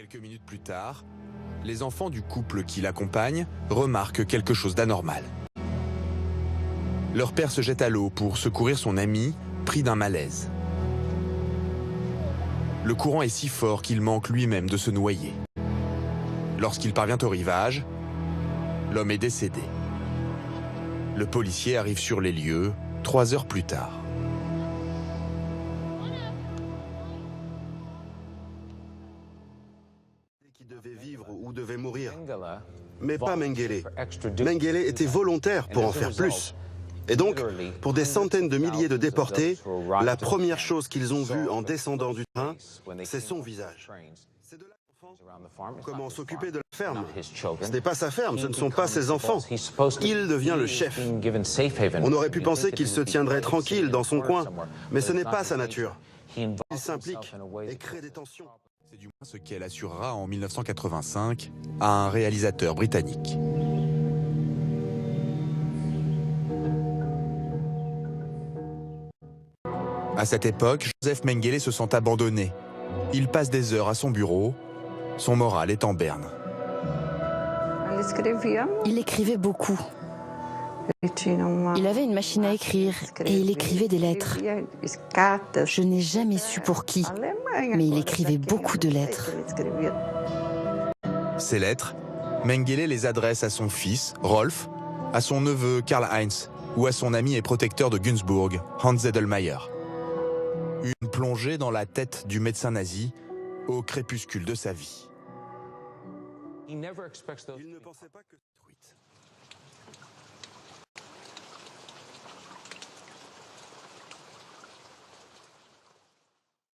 Quelques minutes plus tard, les enfants du couple qui l'accompagne remarquent quelque chose d'anormal. Leur père se jette à l'eau pour secourir son ami, pris d'un malaise. Le courant est si fort qu'il manque lui-même de se noyer. Lorsqu'il parvient au rivage, l'homme est décédé. Le policier arrive sur les lieux 3 heures plus tard. Qui devait vivre ou devait mourir, mais pas Mengele. Mengele était volontaire pour en faire plus. Et donc, pour des centaines de milliers de déportés, la première chose qu'ils ont vue en descendant du train, c'est son visage. C'est de là qu'enfant comment s'occuper de la ferme. Ce n'est pas sa ferme, ce ne sont pas ses enfants. Il devient le chef. On aurait pu penser qu'il se tiendrait tranquille dans son coin, mais ce n'est pas sa nature. Il s'implique et crée des tensions. C'est du moins ce qu'elle assurera en 1985 à un réalisateur britannique. À cette époque, Joseph Mengele se sent abandonné. Il passe des heures à son bureau. Son moral est en berne. Il écrivait beaucoup. Il avait une machine à écrire et il écrivait des lettres. Je n'ai jamais su pour qui, mais il écrivait beaucoup de lettres. Ces lettres, Mengele les adresse à son fils, Rolf, à son neveu, Karl-Heinz, ou à son ami et protecteur de Günzburg, Hans Zedelmayer. Une plongée dans la tête du médecin nazi au crépuscule de sa vie. Il ne pensait pas que